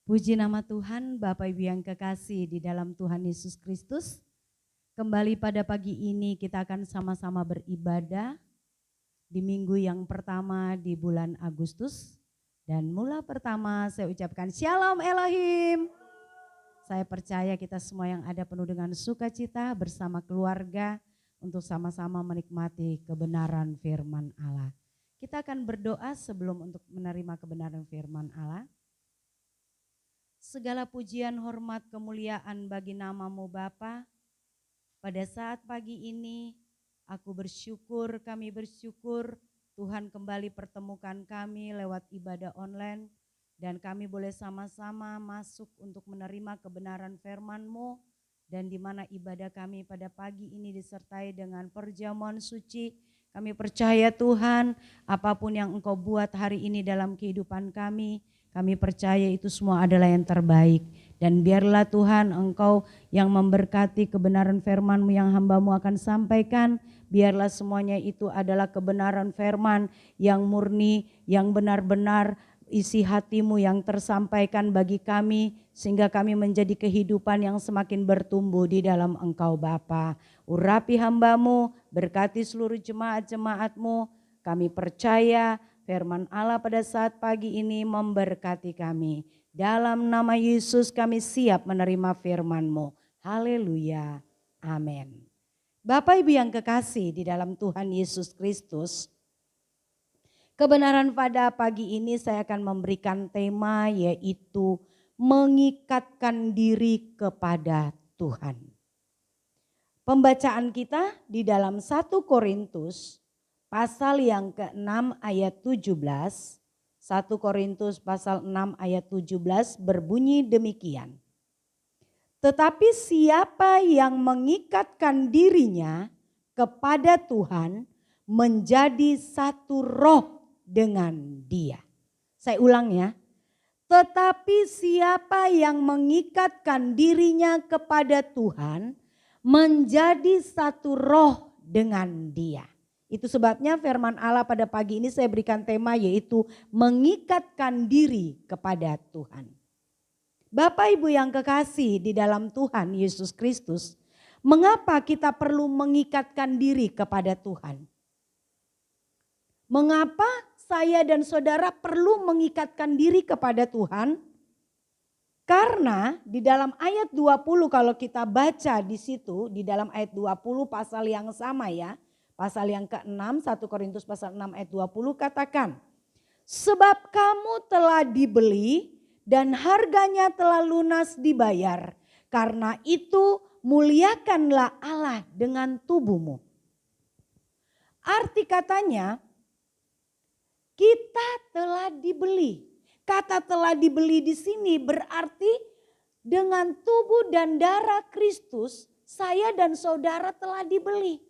Puji nama Tuhan, Bapak Ibu yang kekasih di dalam Tuhan Yesus Kristus. Kembali pada pagi ini kita akan sama-sama beribadah di minggu yang pertama di bulan Agustus. Dan mula pertama saya ucapkan Shalom Elohim. Saya percaya kita semua yang ada penuh dengan sukacita bersama keluarga untuk sama-sama menikmati kebenaran firman Allah. Kita akan berdoa sebelum untuk menerima kebenaran firman Allah. Segala pujian, hormat, kemuliaan bagi nama-Mu Bapa. Pada saat pagi ini kami bersyukur Tuhan kembali pertemukan kami lewat ibadah online. Dan kami boleh sama-sama masuk untuk menerima kebenaran firman-Mu. Dan di mana ibadah kami pada pagi ini disertai dengan perjamuan suci. Kami percaya Tuhan apapun yang Engkau buat hari ini dalam kehidupan kami percaya itu semua adalah yang terbaik. Dan biarlah Tuhan Engkau yang memberkati kebenaran firman-Mu yang hamba-Mu akan sampaikan. Biarlah semuanya itu adalah kebenaran firman yang murni, yang benar-benar isi hati-Mu yang tersampaikan bagi kami. Sehingga kami menjadi kehidupan yang semakin bertumbuh di dalam Engkau Bapa. Urapi hamba-Mu, berkati seluruh jemaat-jemaat-Mu. Kami percaya firman Allah pada saat pagi ini memberkati kami. Dalam nama Yesus kami siap menerima firman-Mu. Haleluya. Amin. Bapak Ibu yang kekasih di dalam Tuhan Yesus Kristus. Kebenaran pada pagi ini saya akan memberikan tema yaitu mengikatkan diri kepada Tuhan. Pembacaan kita di dalam 1 Korintus pasal yang ke-6 ayat 17, 1 Korintus pasal 6 ayat 17 berbunyi demikian. Tetapi siapa yang mengikatkan dirinya kepada Tuhan menjadi satu roh dengan Dia. Saya ulang ya. Tetapi siapa yang mengikatkan dirinya kepada Tuhan menjadi satu roh dengan Dia. Itu sebabnya firman Allah pada pagi ini saya berikan tema yaitu mengikatkan diri kepada Tuhan. Bapak Ibu yang kekasih di dalam Tuhan Yesus Kristus, mengapa kita perlu mengikatkan diri kepada Tuhan? Mengapa saya dan saudara perlu mengikatkan diri kepada Tuhan? Karena di dalam ayat 20 kalau kita baca di situ, di dalam ayat 20 pasal yang sama ya. Pasal yang ke-6, 1 Korintus pasal 6 ayat 20 katakan. Sebab kamu telah dibeli dan harganya telah lunas dibayar. Karena itu muliakanlah Allah dengan tubuhmu. Arti katanya kita telah dibeli. Kata telah dibeli di sini berarti dengan tubuh dan darah Kristus saya dan saudara telah dibeli.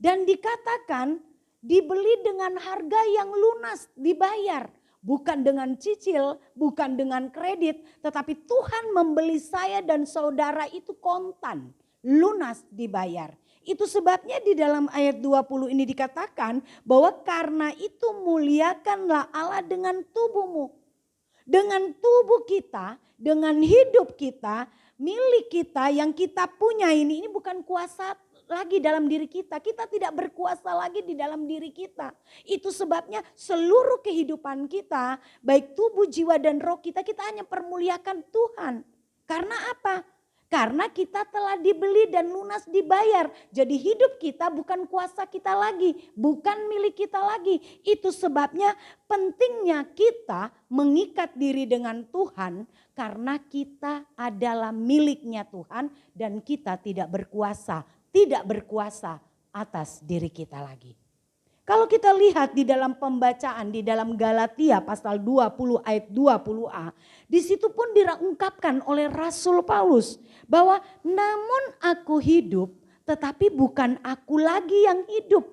Dan dikatakan dibeli dengan harga yang lunas dibayar. Bukan dengan cicil, bukan dengan kredit. Tetapi Tuhan membeli saya dan saudara itu kontan, lunas dibayar. Itu sebabnya di dalam ayat 20 ini dikatakan bahwa karena itu muliakanlah Allah dengan tubuhmu. Dengan tubuh kita, dengan hidup kita, milik kita yang kita punya ini bukan kuasa lagi dalam diri kita. Kita tidak berkuasa lagi di dalam diri kita. Itu sebabnya seluruh kehidupan kita, baik tubuh, jiwa dan roh kita hanya permuliakan Tuhan. Karena apa? Karena kita telah dibeli dan lunas dibayar. Jadi hidup kita bukan kuasa kita lagi, bukan milik kita lagi. Itu sebabnya pentingnya kita mengikat diri dengan Tuhan karena kita adalah miliknya Tuhan dan kita tidak berkuasa atas diri kita lagi. Kalau kita lihat di dalam pembacaan di dalam Galatia pasal 20 ayat 20a. Di situ pun diungkapkan oleh Rasul Paulus bahwa namun aku hidup tetapi bukan aku lagi yang hidup.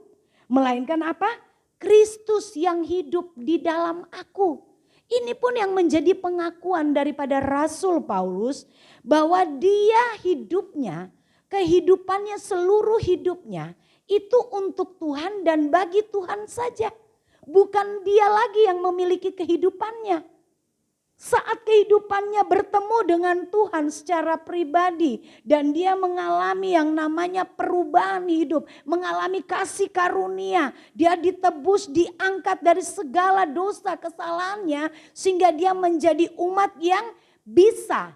Melainkan apa? Kristus yang hidup di dalam aku. Ini pun yang menjadi pengakuan daripada Rasul Paulus bahwa dia hidupnya, kehidupannya seluruh hidupnya itu untuk Tuhan dan bagi Tuhan saja. Bukan dia lagi yang memiliki kehidupannya. Saat kehidupannya bertemu dengan Tuhan secara pribadi dan dia mengalami yang namanya perubahan hidup, mengalami kasih karunia, dia ditebus, diangkat dari segala dosa kesalahannya sehingga dia menjadi umat yang bisa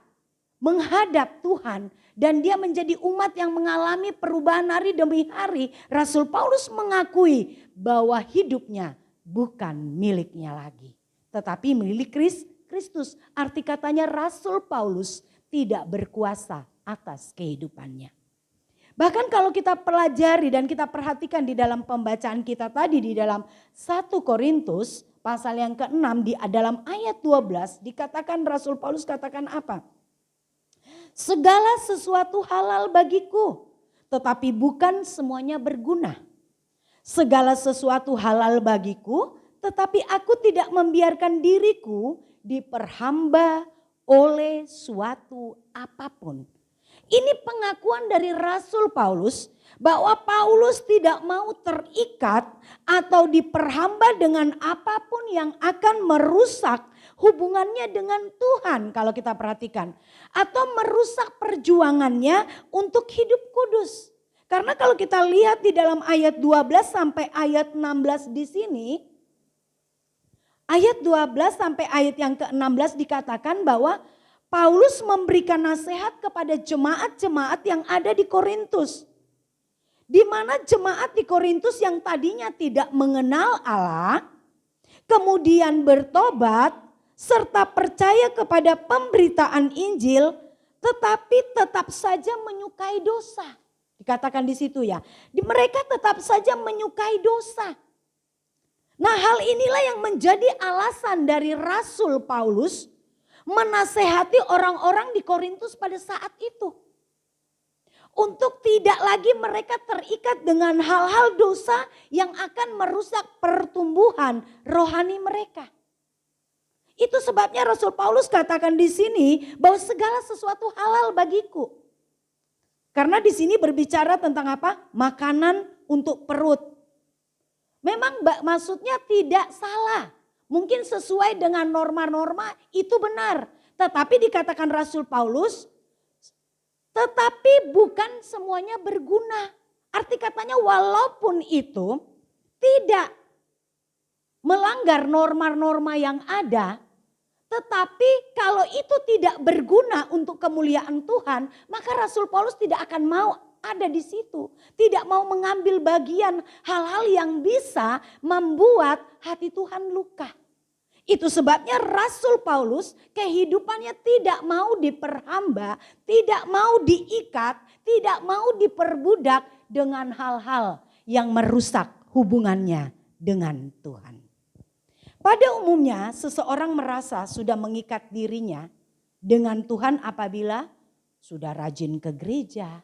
menghadap Tuhan dan dia menjadi umat yang mengalami perubahan hari demi hari. Rasul Paulus mengakui bahwa hidupnya bukan miliknya lagi, tetapi milik Kristus. Arti katanya Rasul Paulus tidak berkuasa atas kehidupannya. Bahkan kalau kita pelajari dan kita perhatikan di dalam pembacaan kita tadi di dalam 1 Korintus pasal yang ke-6 di dalam ayat 12 dikatakan Rasul Paulus katakan apa? Segala sesuatu halal bagiku, tetapi bukan semuanya berguna. Segala sesuatu halal bagiku, tetapi aku tidak membiarkan diriku diperhamba oleh suatu apapun. Ini pengakuan dari Rasul Paulus bahwa Paulus tidak mau terikat atau diperhamba dengan apapun yang akan merusak hubungannya dengan Tuhan kalau kita perhatikan. Atau merusak perjuangannya untuk hidup kudus. Karena kalau kita lihat di dalam ayat 12 sampai ayat 16 di sini, ayat 12 sampai ayat yang ke-16 dikatakan bahwa Paulus memberikan nasihat kepada jemaat-jemaat yang ada di Korintus. Di mana jemaat di Korintus yang tadinya tidak mengenal Allah, kemudian bertobat, serta percaya kepada pemberitaan Injil, tetapi tetap saja menyukai dosa. Dikatakan di situ ya, mereka tetap saja menyukai dosa. Nah, hal inilah yang menjadi alasan dari Rasul Paulus menasehati orang-orang di Korintus pada saat itu. Untuk tidak lagi mereka terikat dengan hal-hal dosa yang akan merusak pertumbuhan rohani mereka. Itu sebabnya Rasul Paulus katakan di sini bahwa segala sesuatu halal bagiku. Karena di sini berbicara tentang apa? Makanan untuk perut. Memang maksudnya tidak salah. Mungkin sesuai dengan norma-norma itu benar. Tetapi dikatakan Rasul Paulus, tetapi bukan semuanya berguna. Arti katanya walaupun itu tidak melanggar norma-norma yang ada, tetapi kalau itu tidak berguna untuk kemuliaan Tuhan, maka Rasul Paulus tidak akan mau ada di situ. Tidak mau mengambil bagian hal-hal yang bisa membuat hati Tuhan luka. Itu sebabnya Rasul Paulus kehidupannya tidak mau diperhamba, tidak mau diikat, tidak mau diperbudak dengan hal-hal yang merusak hubungannya dengan Tuhan. Pada umumnya seseorang merasa sudah mengikat dirinya dengan Tuhan apabila sudah rajin ke gereja,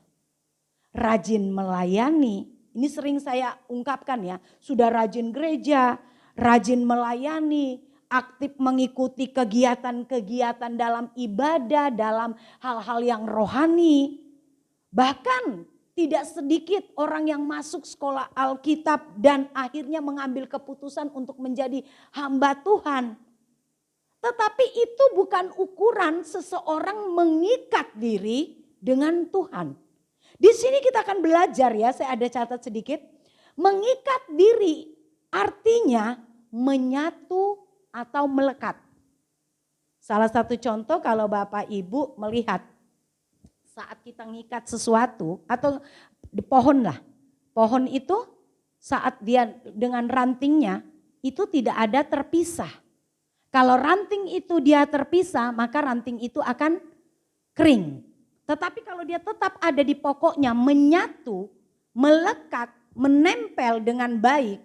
rajin melayani. Ini sering saya ungkapkan ya, sudah rajin gereja, rajin melayani, aktif mengikuti kegiatan-kegiatan dalam ibadah, dalam hal-hal yang rohani. Bahkan tidak sedikit orang yang masuk sekolah Alkitab dan akhirnya mengambil keputusan untuk menjadi hamba Tuhan. Tetapi itu bukan ukuran seseorang mengikat diri dengan Tuhan. Di sini kita akan belajar ya, saya ada catat sedikit. Mengikat diri artinya menyatu atau melekat. Salah satu contoh kalau Bapak Ibu melihat saat kita ngikat sesuatu atau pohon lah. Pohon itu saat dia dengan rantingnya itu tidak ada terpisah. Kalau ranting itu dia terpisah maka ranting itu akan kering. Tetapi kalau dia tetap ada di pokoknya menyatu, melekat, menempel dengan baik.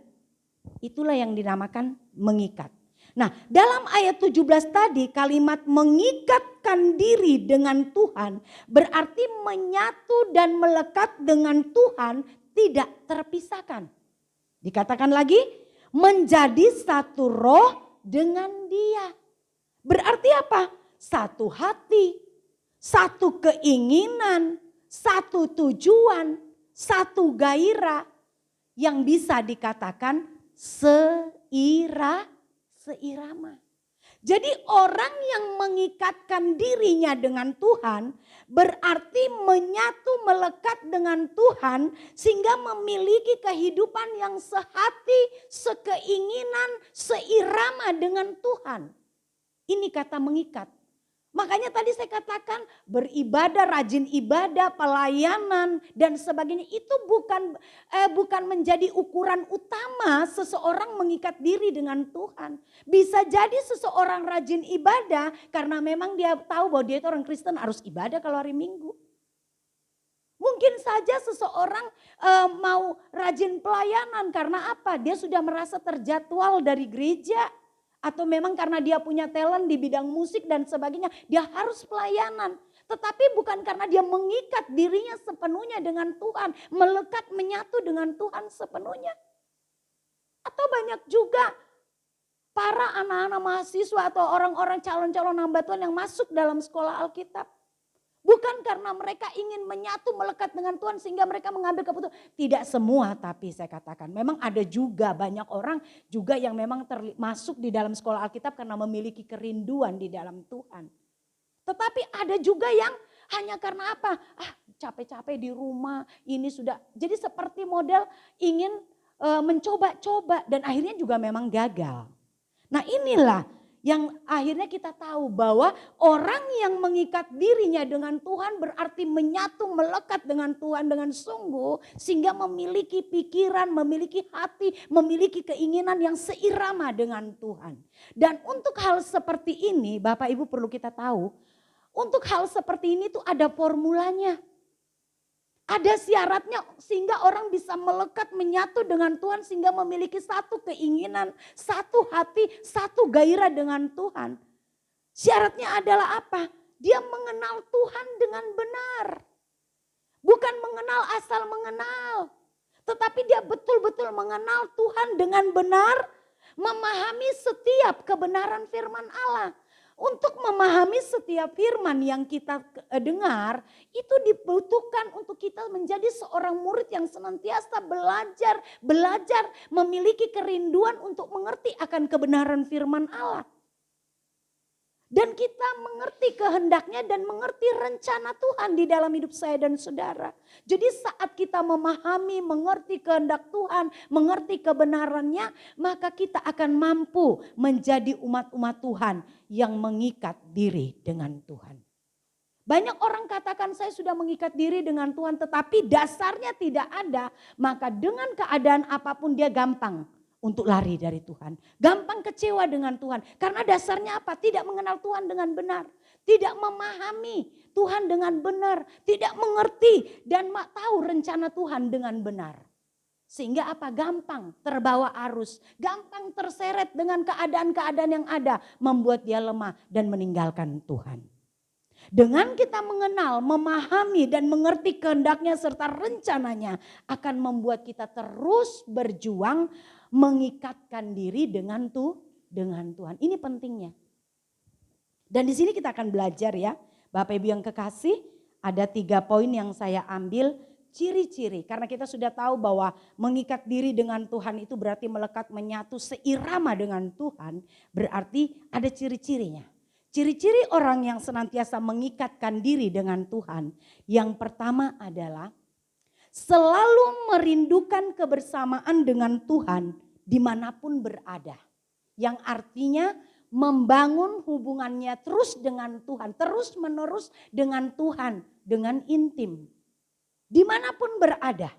Itulah yang dinamakan mengikat. Nah, dalam ayat 17 tadi kalimat mengikatkan diri dengan Tuhan berarti menyatu dan melekat dengan Tuhan tidak terpisahkan. Dikatakan lagi menjadi satu roh dengan Dia. Berarti apa? Satu hati, satu keinginan, satu tujuan, satu gairah yang bisa dikatakan seirama. Jadi orang yang mengikatkan dirinya dengan Tuhan berarti menyatu melekat dengan Tuhan sehingga memiliki kehidupan yang sehati, sekeinginan, seirama dengan Tuhan. Ini kata mengikat. Makanya tadi saya katakan beribadah, rajin ibadah, pelayanan dan sebagainya itu bukan menjadi ukuran utama seseorang mengikat diri dengan Tuhan. Bisa jadi seseorang rajin ibadah karena memang dia tahu bahwa dia itu orang Kristen harus ibadah kalau hari Minggu. Mungkin saja seseorang mau rajin pelayanan karena apa? Dia sudah merasa terjadwal dari gereja. Atau memang karena dia punya talent di bidang musik dan sebagainya, dia harus pelayanan. Tetapi bukan karena dia mengikat dirinya sepenuhnya dengan Tuhan, melekat menyatu dengan Tuhan sepenuhnya. Atau banyak juga para anak-anak mahasiswa atau orang-orang calon-calon hamba Tuhan yang masuk dalam sekolah Alkitab. Bukan karena mereka ingin menyatu melekat dengan Tuhan sehingga mereka mengambil keputusan. Tidak semua tapi saya katakan. Memang ada juga banyak orang juga yang memang masuk di dalam sekolah Alkitab karena memiliki kerinduan di dalam Tuhan. Tetapi ada juga yang hanya karena apa? Capek-capek di rumah ini sudah. Jadi seperti model ingin mencoba-coba dan akhirnya juga memang gagal. Nah inilah yang akhirnya kita tahu bahwa orang yang mengikat dirinya dengan Tuhan berarti menyatu melekat dengan Tuhan dengan sungguh. Sehingga memiliki pikiran, memiliki hati, memiliki keinginan yang seirama dengan Tuhan. Dan untuk hal seperti ini Bapak Ibu perlu kita tahu. Untuk hal seperti ini tuh ada formulanya. Ada syaratnya sehingga orang bisa melekat menyatu dengan Tuhan sehingga memiliki satu keinginan, satu hati, satu gairah dengan Tuhan. Syaratnya adalah apa? Dia mengenal Tuhan dengan benar. Bukan mengenal asal mengenal. Tetapi dia betul-betul mengenal Tuhan dengan benar. Memahami setiap kebenaran firman Allah. Untuk memahami setiap firman yang kita dengar, itu dibutuhkan untuk kita menjadi seorang murid yang senantiasa belajar, memiliki kerinduan untuk mengerti akan kebenaran firman Allah. Dan kita mengerti kehendaknya dan mengerti rencana Tuhan di dalam hidup saya dan saudara. Jadi saat kita memahami, mengerti kehendak Tuhan, mengerti kebenarannya, maka kita akan mampu menjadi umat-umat Tuhan yang mengikat diri dengan Tuhan. Banyak orang katakan saya sudah mengikat diri dengan Tuhan tetapi dasarnya tidak ada. Maka dengan keadaan apapun dia gampang untuk lari dari Tuhan. Gampang kecewa dengan Tuhan. Karena dasarnya apa? Tidak mengenal Tuhan dengan benar. Tidak memahami Tuhan dengan benar. Tidak mengerti dan tahu rencana Tuhan dengan benar. Sehingga apa? Gampang terbawa arus. Gampang terseret dengan keadaan-keadaan yang ada. Membuat dia lemah dan meninggalkan Tuhan. Dengan kita mengenal, memahami dan mengerti kehendaknya serta rencananya akan membuat kita terus berjuang mengikatkan diri dengan Tuhan. Ini pentingnya. Dan di sini kita akan belajar ya, Bapak Ibu yang kekasih, ada 3 poin yang saya ambil ciri-ciri. Karena kita sudah tahu bahwa mengikat diri dengan Tuhan itu berarti melekat menyatu seirama dengan Tuhan, berarti ada ciri-cirinya. Ciri-ciri orang yang senantiasa mengikatkan diri dengan Tuhan. Yang pertama adalah selalu merindukan kebersamaan dengan Tuhan dimanapun berada. Yang artinya membangun hubungannya terus dengan Tuhan. Terus menerus dengan Tuhan. Dengan intim. Dimanapun berada.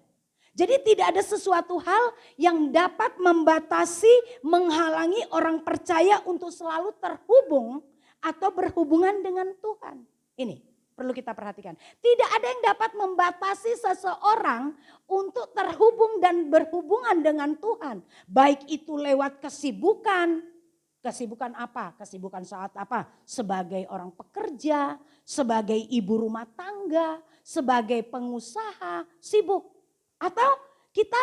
Jadi tidak ada sesuatu hal yang dapat membatasi, menghalangi orang percaya untuk selalu terhubung atau berhubungan dengan Tuhan. Ini perlu kita perhatikan. Tidak ada yang dapat membatasi seseorang untuk terhubung dan berhubungan dengan Tuhan. Baik itu lewat kesibukan. Kesibukan apa? Kesibukan saat apa? Sebagai orang pekerja, sebagai ibu rumah tangga, sebagai pengusaha, sibuk. Atau kita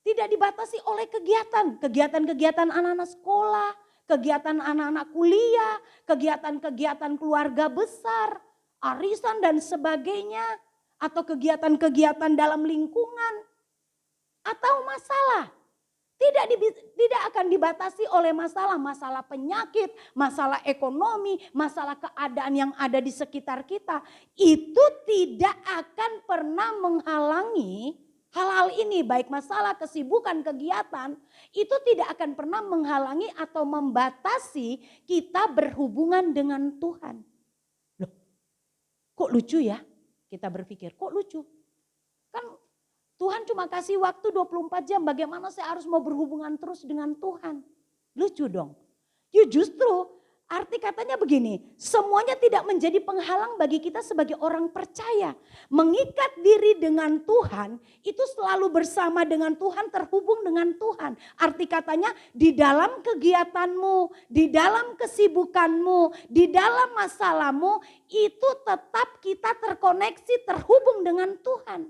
tidak dibatasi oleh kegiatan anak-anak sekolah, kegiatan anak-anak kuliah, kegiatan-kegiatan keluarga besar, arisan dan sebagainya. Atau kegiatan-kegiatan dalam lingkungan. Atau masalah. Tidak akan dibatasi oleh masalah penyakit, masalah ekonomi, masalah keadaan yang ada di sekitar kita. Itu tidak akan pernah menghalangi hal-hal ini, baik masalah, kesibukan, kegiatan, itu tidak akan pernah menghalangi atau membatasi kita berhubungan dengan Tuhan. Loh, kok lucu ya? Kita berpikir, kok lucu? Kan Tuhan cuma kasih waktu 24 jam, bagaimana saya harus mau berhubungan terus dengan Tuhan? Lucu dong. Justru arti katanya begini, semuanya tidak menjadi penghalang bagi kita sebagai orang percaya. Mengikat diri dengan Tuhan, itu selalu bersama dengan Tuhan, terhubung dengan Tuhan. Arti katanya di dalam kegiatanmu, di dalam kesibukanmu, di dalam masalahmu, itu tetap kita terkoneksi, terhubung dengan Tuhan.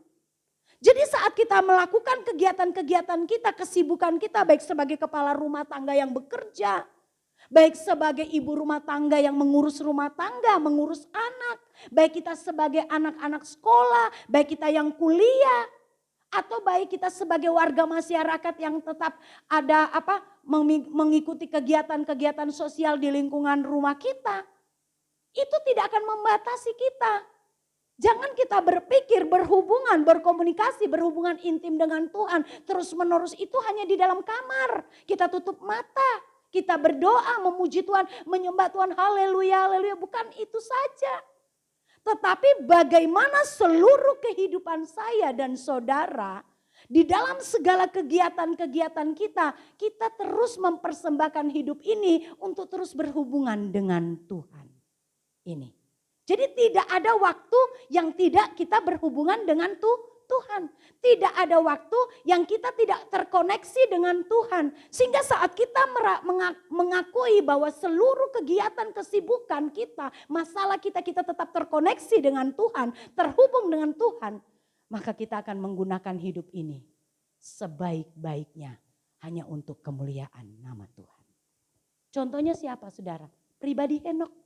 Jadi saat kita melakukan kegiatan-kegiatan kita, kesibukan kita, baik sebagai kepala rumah tangga yang bekerja, baik sebagai ibu rumah tangga yang mengurus rumah tangga, mengurus anak, baik kita sebagai anak-anak sekolah, baik kita yang kuliah, atau baik kita sebagai warga masyarakat yang tetap ada mengikuti kegiatan-kegiatan sosial di lingkungan rumah kita, itu tidak akan membatasi kita. Jangan kita berpikir berhubungan, berkomunikasi, berhubungan intim dengan Tuhan terus menerus itu hanya di dalam kamar. Kita tutup mata, kita berdoa, memuji Tuhan, menyembah Tuhan, haleluya, haleluya. Bukan itu saja. Tetapi bagaimana seluruh kehidupan saya dan saudara, di dalam segala kegiatan-kegiatan kita, kita terus mempersembahkan hidup ini untuk terus berhubungan dengan Tuhan. Ini. Jadi tidak ada waktu yang tidak kita berhubungan dengan Tuhan. Tidak ada waktu yang kita tidak terkoneksi dengan Tuhan. Sehingga saat kita mengakui bahwa seluruh kegiatan kesibukan kita, masalah kita tetap terkoneksi dengan Tuhan, terhubung dengan Tuhan. Maka kita akan menggunakan hidup ini sebaik-baiknya hanya untuk kemuliaan nama Tuhan. Contohnya siapa saudara? Pribadi Henokh.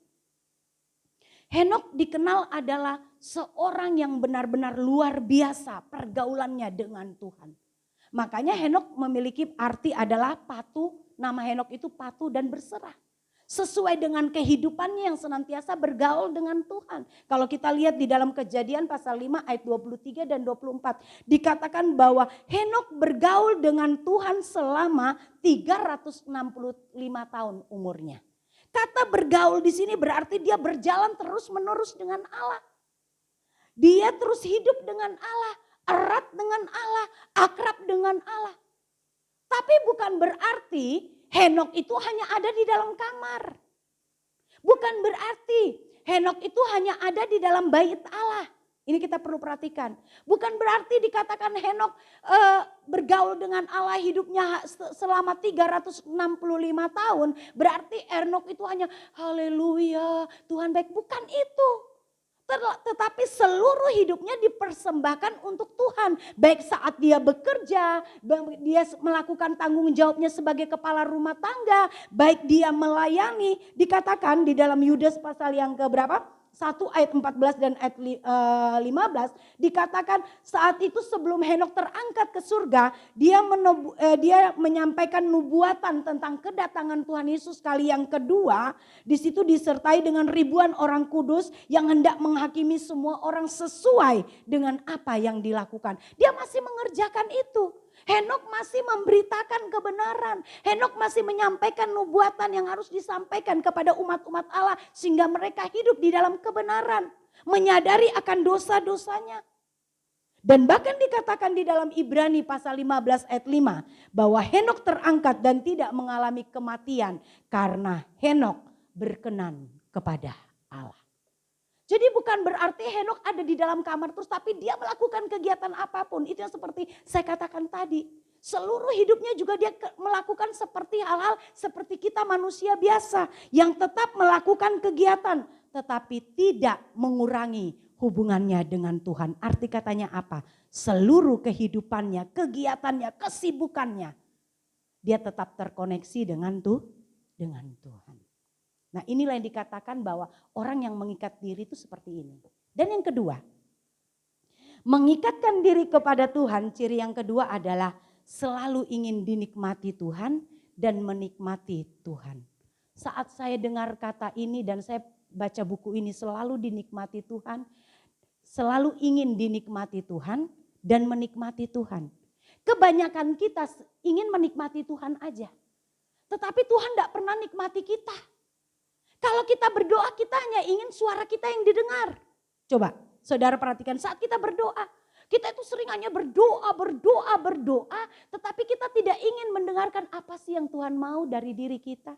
Henokh dikenal adalah seorang yang benar-benar luar biasa pergaulannya dengan Tuhan. Makanya Henokh memiliki arti adalah patuh, nama Henokh itu patuh dan berserah. Sesuai dengan kehidupannya yang senantiasa bergaul dengan Tuhan. Kalau kita lihat di dalam Kejadian pasal 5 ayat 23 dan 24. Dikatakan bahwa Henokh bergaul dengan Tuhan selama 365 tahun umurnya. Kata bergaul di sini berarti dia berjalan terus menerus dengan Allah. Dia terus hidup dengan Allah, erat dengan Allah, akrab dengan Allah. Tapi bukan berarti Henokh itu hanya ada di dalam kamar. Bukan berarti Henokh itu hanya ada di dalam bait Allah. Ini kita perlu perhatikan. Bukan berarti dikatakan Henokh bergaul dengan Allah hidupnya selama 365 tahun. Berarti Henokh itu hanya haleluya Tuhan baik. Bukan itu. Tetapi seluruh hidupnya dipersembahkan untuk Tuhan. Baik saat dia bekerja, dia melakukan tanggung jawabnya sebagai kepala rumah tangga. Baik dia melayani, dikatakan di dalam Yudas pasal yang keberapa? 1 ayat 14 dan ayat 15 dikatakan saat itu sebelum Henokh terangkat ke surga dia menyampaikan nubuatan tentang kedatangan Tuhan Yesus kali yang kedua. Di situ disertai dengan ribuan orang kudus yang hendak menghakimi semua orang sesuai dengan apa yang dilakukan. Dia masih mengerjakan itu. Henokh masih memberitakan kebenaran. Henokh masih menyampaikan nubuatan yang harus disampaikan kepada umat-umat Allah. Sehingga mereka hidup di dalam kebenaran. Menyadari akan dosa-dosanya. Dan bahkan dikatakan di dalam Ibrani pasal 15 ayat 5. Bahwa Henokh terangkat dan tidak mengalami kematian. Karena Henokh berkenan kepada Allah. Jadi bukan berarti Henokh ada di dalam kamar terus tapi dia melakukan kegiatan apapun. Itu yang seperti saya katakan tadi. Seluruh hidupnya juga dia melakukan seperti hal-hal seperti kita manusia biasa. Yang tetap melakukan kegiatan tetapi tidak mengurangi hubungannya dengan Tuhan. Arti katanya apa? Seluruh kehidupannya, kegiatannya, kesibukannya. Dia tetap terkoneksi dengan Tuhan. Nah inilah yang dikatakan bahwa orang yang mengikat diri itu seperti ini. Dan yang kedua, mengikatkan diri kepada Tuhan, ciri yang kedua adalah selalu ingin dinikmati Tuhan dan menikmati Tuhan. Saat saya dengar kata ini dan saya baca buku ini, selalu dinikmati Tuhan, selalu ingin dinikmati Tuhan dan menikmati Tuhan. Kebanyakan kita ingin menikmati Tuhan aja. Tetapi Tuhan tidak pernah nikmati kita. Kalau kita berdoa, kita hanya ingin suara kita yang didengar. Coba saudara perhatikan, saat kita berdoa, kita itu sering hanya berdoa, tetapi kita tidak ingin mendengarkan apa sih yang Tuhan mau dari diri kita.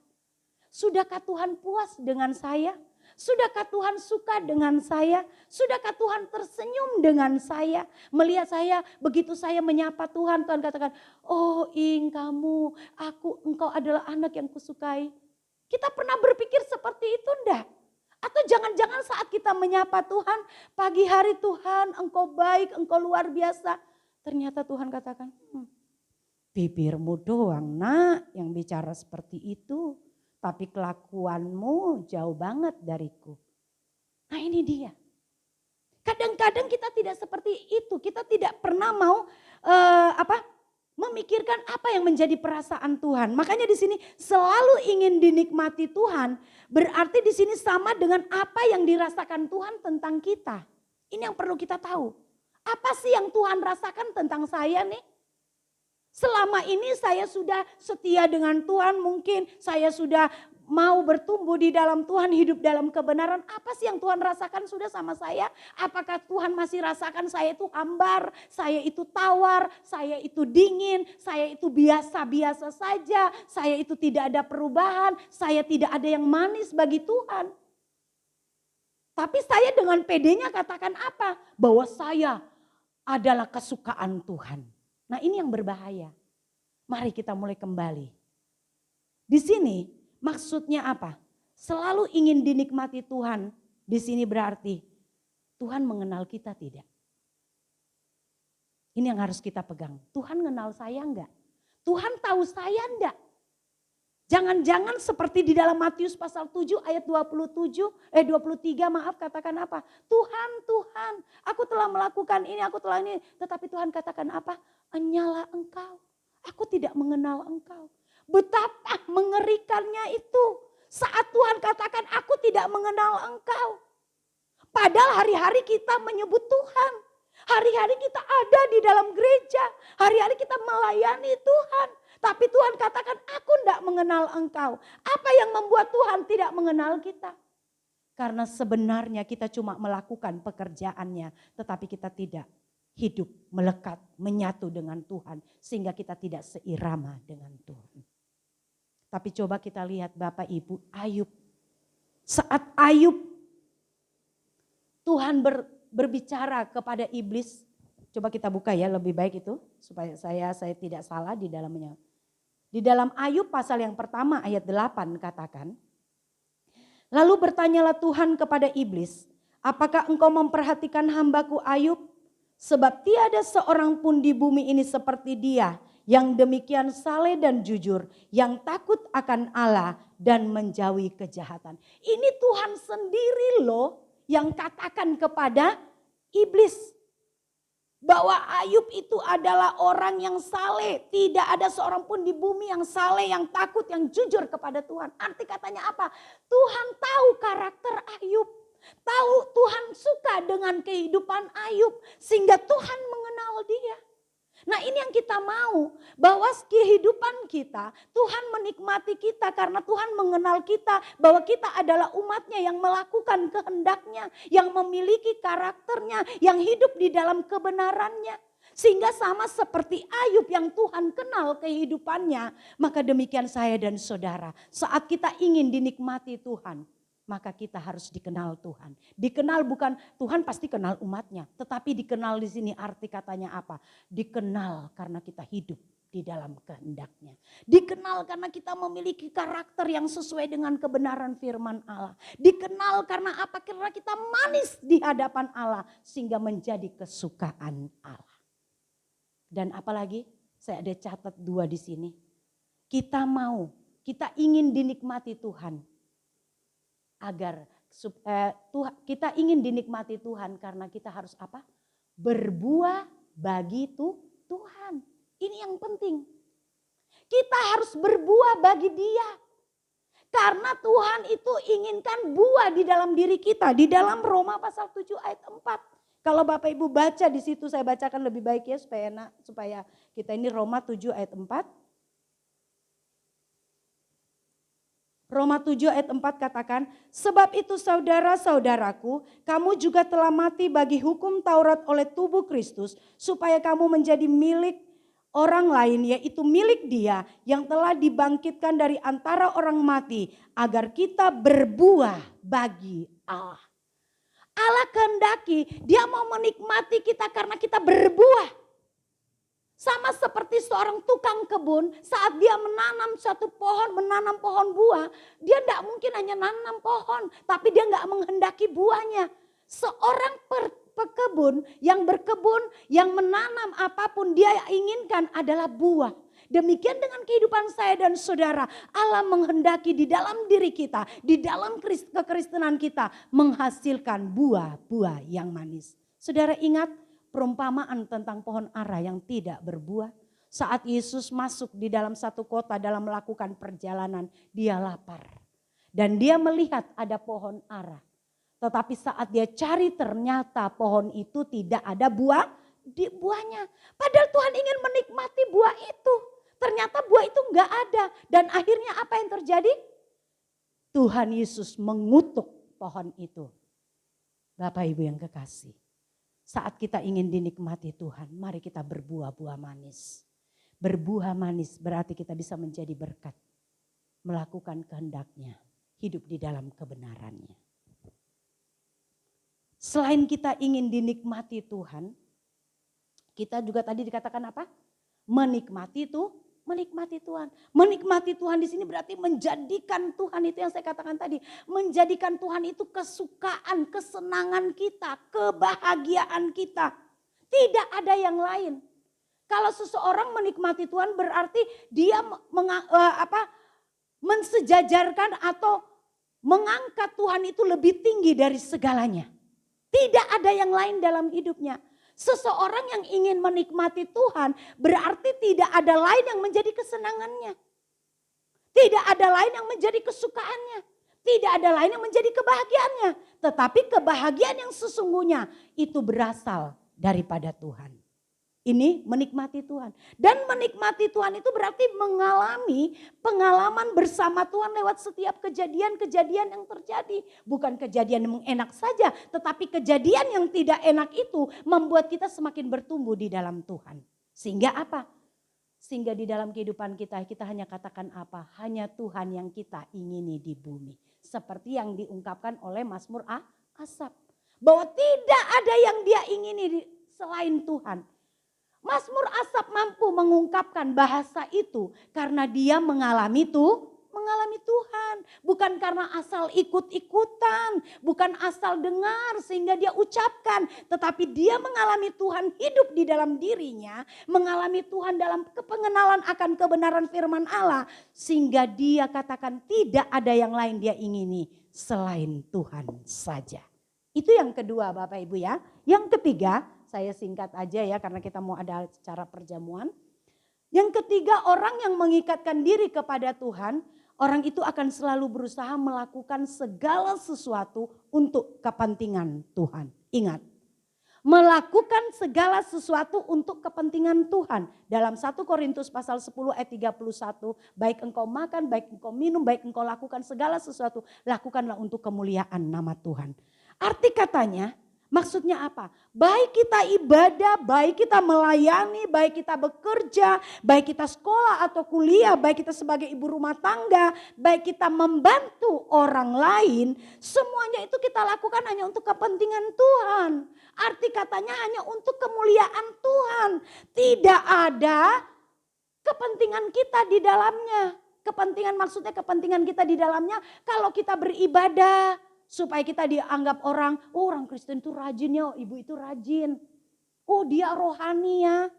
Sudahkah Tuhan puas dengan saya? Sudahkah Tuhan suka dengan saya? Sudahkah Tuhan tersenyum dengan saya? Melihat saya, begitu saya menyapa Tuhan, Tuhan katakan, oh kamu, engkau adalah anak yang kusukai. Kita pernah berpikir seperti itu enggak? Atau jangan-jangan saat kita menyapa Tuhan, pagi hari Tuhan engkau baik, engkau luar biasa. Ternyata Tuhan katakan, bibirmu doang nak yang bicara seperti itu. Tapi kelakuanmu jauh banget dariku. Nah ini dia. Kadang-kadang kita tidak seperti itu. Kita tidak pernah mau memikirkan apa yang menjadi perasaan Tuhan. Makanya di sini selalu ingin dinikmati Tuhan. Berarti di sini sama dengan apa yang dirasakan Tuhan tentang kita. Ini yang perlu kita tahu. Apa sih yang Tuhan rasakan tentang saya nih? Selama ini saya sudah setia dengan Tuhan, mungkin saya sudah mau bertumbuh di dalam Tuhan, hidup dalam kebenaran. Apa sih yang Tuhan rasakan sudah sama saya? Apakah Tuhan masih rasakan saya itu hambar, saya itu tawar, saya itu dingin, saya itu biasa-biasa saja, saya itu tidak ada perubahan, saya tidak ada yang manis bagi Tuhan. Tapi saya dengan pedenya katakan apa? Bahwa saya adalah kesukaan Tuhan. Nah ini yang berbahaya. Mari kita mulai kembali. Di sini maksudnya apa? Selalu ingin dinikmati Tuhan. Di sini berarti Tuhan mengenal kita tidak. Ini yang harus kita pegang. Tuhan kenal saya enggak? Tuhan tahu saya enggak? Jangan-jangan seperti di dalam Matius pasal 7 ayat 23 katakan apa? Tuhan, aku telah melakukan ini, aku telah ini. Tetapi Tuhan katakan apa? Enyalah engkau, aku tidak mengenal engkau. Betapa mengerikannya itu. Saat Tuhan katakan aku tidak mengenal engkau. Padahal hari-hari kita menyebut Tuhan. Hari-hari kita ada di dalam gereja. Hari-hari kita melayani Tuhan. Tapi Tuhan katakan aku tidak mengenal engkau. Apa yang membuat Tuhan tidak mengenal kita? Karena sebenarnya kita cuma melakukan pekerjaannya. Tetapi kita tidak hidup, melekat, menyatu dengan Tuhan. Sehingga kita tidak seirama dengan Tuhan. Tapi coba kita lihat Bapak Ibu Ayub. Saat Ayub Tuhan berbicara kepada iblis. Coba kita buka ya lebih baik itu. Supaya saya tidak salah di dalamnya. Di dalam Ayub pasal yang pertama ayat 8 katakan. Lalu bertanyalah Tuhan kepada iblis. Apakah engkau memperhatikan hambaku Ayub? Sebab tiada seorang pun di bumi ini seperti dia. Yang demikian saleh dan jujur. Yang takut akan Allah dan menjauhi kejahatan. Ini Tuhan sendiri loh yang katakan kepada iblis. Bahwa Ayub itu adalah orang yang saleh. Tidak ada seorang pun di bumi yang saleh, yang takut, yang jujur kepada Tuhan. Arti katanya apa? Tuhan tahu karakter Ayub. Tahu Tuhan suka dengan kehidupan Ayub. Sehingga Tuhan mengenal dia. Nah ini yang kita mau. Bahwa kehidupan kita, Tuhan menikmati kita karena Tuhan mengenal kita. Bahwa kita adalah umatnya yang melakukan kehendaknya. Yang memiliki karakternya. Yang hidup di dalam kebenarannya. Sehingga sama seperti Ayub yang Tuhan kenal kehidupannya. Maka demikian saya dan saudara. Saat kita ingin dinikmati Tuhan. Maka kita harus dikenal Tuhan. Dikenal bukan Tuhan pasti kenal umatnya. Tetapi dikenal di sini arti katanya apa? Dikenal karena kita hidup di dalam kehendaknya. Dikenal karena kita memiliki karakter yang sesuai dengan kebenaran firman Allah. Dikenal karena apa? Karena kita manis di hadapan Allah. Sehingga menjadi kesukaan Allah. Dan apalagi saya ada catat 2 di sini. Kita ingin dinikmati Tuhan. Agar kita ingin dinikmati Tuhan karena kita harus apa? Berbuah bagi Tuhan. Ini yang penting. Kita harus berbuah bagi Dia. Karena Tuhan itu inginkan buah di dalam diri kita. Di dalam Roma pasal 7 ayat 4. Kalau Bapak Ibu baca di situ, saya bacakan lebih baik ya supaya enak, supaya kita ini Roma 7 ayat 4. Roma 7 ayat 4 katakan, sebab itu saudara-saudaraku, kamu juga telah mati bagi hukum Taurat oleh tubuh Kristus, supaya kamu menjadi milik orang lain, yaitu milik Dia yang telah dibangkitkan dari antara orang mati, agar kita berbuah bagi Allah. Allah kehendaki Dia mau menikmati kita karena kita berbuah. Sama seperti seorang tukang kebun, saat dia menanam satu pohon, menanam pohon buah, dia tidak mungkin hanya nanam pohon, tapi dia nggak menghendaki buahnya. Seorang pekebun yang berkebun, yang menanam apapun dia inginkan adalah buah. Demikian dengan kehidupan saya dan saudara, Allah menghendaki di dalam diri kita, di dalam kekristenan kita menghasilkan buah-buah yang manis. Saudara ingat perumpamaan tentang pohon ara yang tidak berbuah. Saat Yesus masuk di dalam satu kota dalam melakukan perjalanan, dia lapar. Dan dia melihat ada pohon ara. Tetapi saat dia cari ternyata pohon itu tidak ada buahnya. Padahal Tuhan ingin menikmati buah itu. Ternyata buah itu enggak ada. Dan akhirnya apa yang terjadi? Tuhan Yesus mengutuk pohon itu. Bapak Ibu yang kekasih. Saat kita ingin dinikmati Tuhan, mari kita berbuah-buah manis. Berbuah manis berarti kita bisa menjadi berkat. Melakukan kehendak-Nya, hidup di dalam kebenaran-Nya. Selain kita ingin dinikmati Tuhan, kita juga tadi dikatakan apa? Menikmati Tuhan. Menikmati Tuhan di sini berarti menjadikan Tuhan, itu yang saya katakan tadi. Menjadikan Tuhan itu kesukaan, kesenangan kita, kebahagiaan kita. Tidak ada yang lain. Kalau seseorang menikmati Tuhan berarti dia mensejajarkan atau mengangkat Tuhan itu lebih tinggi dari segalanya. Tidak ada yang lain dalam hidupnya. Seseorang yang ingin menikmati Tuhan berarti tidak ada lain yang menjadi kesenangannya. Tidak ada lain yang menjadi kesukaannya. Tidak ada lain yang menjadi kebahagiaannya. Tetapi kebahagiaan yang sesungguhnya itu berasal daripada Tuhan. Ini menikmati Tuhan. Dan menikmati Tuhan itu berarti mengalami pengalaman bersama Tuhan lewat setiap kejadian-kejadian yang terjadi. Bukan kejadian yang enak saja, tetapi kejadian yang tidak enak itu membuat kita semakin bertumbuh di dalam Tuhan. Sehingga apa? Sehingga di dalam kehidupan kita hanya katakan apa? Hanya Tuhan yang kita ingini di bumi. Seperti yang diungkapkan oleh Mazmur Asaf. Bahwa tidak ada yang dia ingini selain Tuhan. Mazmur Asaf mampu mengungkapkan bahasa itu karena dia mengalami Tuhan. Bukan karena asal ikut-ikutan, bukan asal dengar sehingga dia ucapkan. Tetapi dia mengalami Tuhan hidup di dalam dirinya, mengalami Tuhan dalam kepengenalan akan kebenaran firman Allah. Sehingga dia katakan tidak ada yang lain dia ingini selain Tuhan saja. Itu yang kedua Bapak Ibu ya. Yang ketiga, saya singkat aja ya karena kita mau ada acara perjamuan. Yang ketiga, orang yang mengikatkan diri kepada Tuhan, orang itu akan selalu berusaha melakukan segala sesuatu untuk kepentingan Tuhan. Ingat, melakukan segala sesuatu untuk kepentingan Tuhan. Dalam 1 Korintus pasal 10 ayat 31, baik engkau makan, baik engkau minum, baik engkau lakukan segala sesuatu, lakukanlah untuk kemuliaan nama Tuhan. Arti katanya, maksudnya apa? Baik kita ibadah, baik kita melayani, baik kita bekerja, baik kita sekolah atau kuliah, baik kita sebagai ibu rumah tangga, baik kita membantu orang lain, semuanya itu kita lakukan hanya untuk kepentingan Tuhan. Arti katanya hanya untuk kemuliaan Tuhan. Tidak ada kepentingan kita di dalamnya. Kepentingan maksudnya kepentingan kita di dalamnya kalau kita beribadah. Supaya kita dianggap orang, oh orang Kristen itu rajin ya, oh ibu itu rajin. Oh dia rohani ya.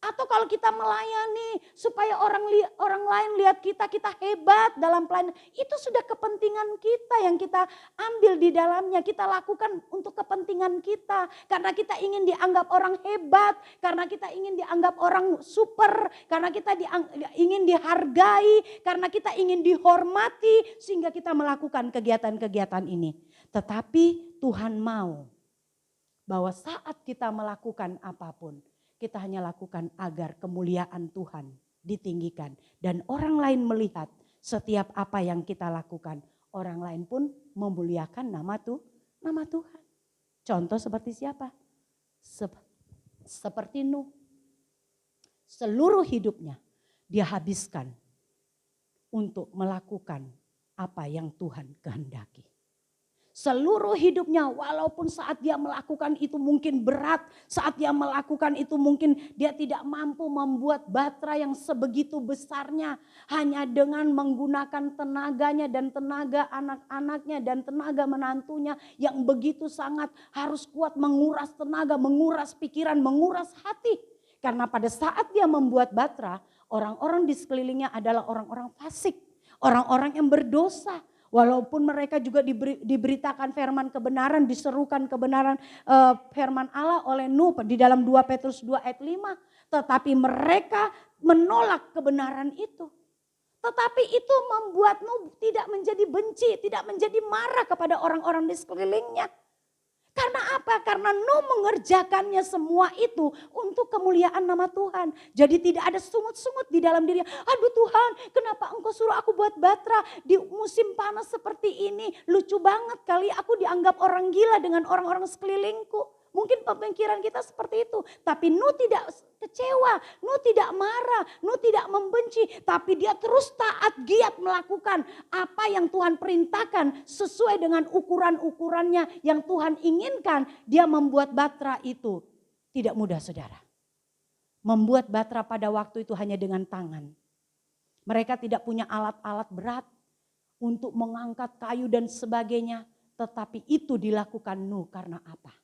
Atau kalau kita melayani supaya orang lain lihat kita hebat dalam pelayanan. Itu sudah kepentingan kita yang kita ambil di dalamnya. Kita lakukan untuk kepentingan kita. Karena kita ingin dianggap orang hebat. Karena kita ingin dianggap orang super. Karena kita ingin dihargai. Karena kita ingin dihormati. Sehingga kita melakukan kegiatan-kegiatan ini. Tetapi Tuhan mau bahwa saat kita melakukan apapun, kita hanya lakukan agar kemuliaan Tuhan ditinggikan. Dan orang lain melihat setiap apa yang kita lakukan. Orang lain pun memuliakan nama Tuhan. Contoh seperti siapa? Seperti Nuh. Seluruh hidupnya dia habiskan untuk melakukan apa yang Tuhan kehendaki. Seluruh hidupnya walaupun saat dia melakukan itu mungkin berat. Saat dia melakukan itu mungkin dia tidak mampu membuat batra yang sebegitu besarnya. Hanya dengan menggunakan tenaganya dan tenaga anak-anaknya dan tenaga menantunya. Yang begitu sangat harus kuat menguras tenaga, menguras pikiran, menguras hati. Karena pada saat dia membuat batra, orang-orang di sekelilingnya adalah orang-orang fasik. Orang-orang yang berdosa. Walaupun mereka juga diberitakan firman kebenaran, diserukan kebenaran firman Allah oleh Nuh di dalam 2 Petrus 2 ayat 5. Tetapi mereka menolak kebenaran itu. Tetapi itu membuat Nuh tidak menjadi benci, tidak menjadi marah kepada orang-orang di sekelilingnya. Karena apa? Karena Nuh mengerjakannya semua itu untuk kemuliaan nama Tuhan. Jadi tidak ada sungut-sungut di dalam dirinya. Aduh Tuhan, kenapa engkau suruh aku buat batra di musim panas seperti ini? Lucu banget kali aku dianggap orang gila dengan orang-orang sekelilingku. Mungkin pemikiran kita seperti itu. Tapi Nuh tidak kecewa, Nuh tidak marah, Nuh tidak membenci. Tapi dia terus taat, giat melakukan apa yang Tuhan perintahkan sesuai dengan ukuran-ukurannya yang Tuhan inginkan. Dia membuat batra itu tidak mudah saudara. Membuat batra pada waktu itu hanya dengan tangan. Mereka tidak punya alat-alat berat untuk mengangkat kayu dan sebagainya. Tetapi itu dilakukan Nuh karena apa?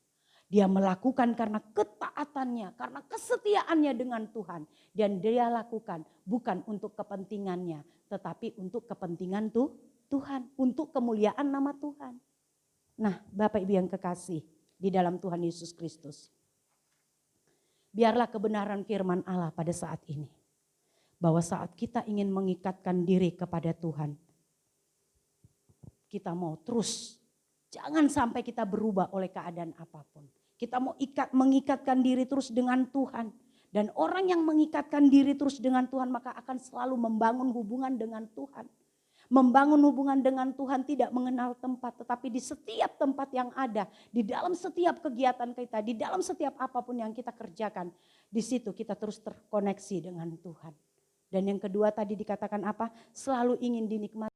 Dia melakukan karena ketaatannya, karena kesetiaannya dengan Tuhan. Dan dia lakukan bukan untuk kepentingannya, tetapi untuk kepentingan Tuhan. Untuk kemuliaan nama Tuhan. Nah Bapak Ibu yang kekasih di dalam Tuhan Yesus Kristus. Biarlah kebenaran firman Allah pada saat ini. Bahwa saat kita ingin mengikatkan diri kepada Tuhan. Kita mau terus. Jangan sampai kita berubah oleh keadaan apapun. Kita mau mengikatkan diri terus dengan Tuhan. Dan orang yang mengikatkan diri terus dengan Tuhan maka akan selalu membangun hubungan dengan Tuhan. Membangun hubungan dengan Tuhan tidak mengenal tempat. Tetapi di setiap tempat yang ada. Di dalam setiap kegiatan kita. Di dalam setiap apapun yang kita kerjakan. Di situ kita terus terkoneksi dengan Tuhan. Dan yang kedua tadi dikatakan apa? Selalu ingin dinikmati.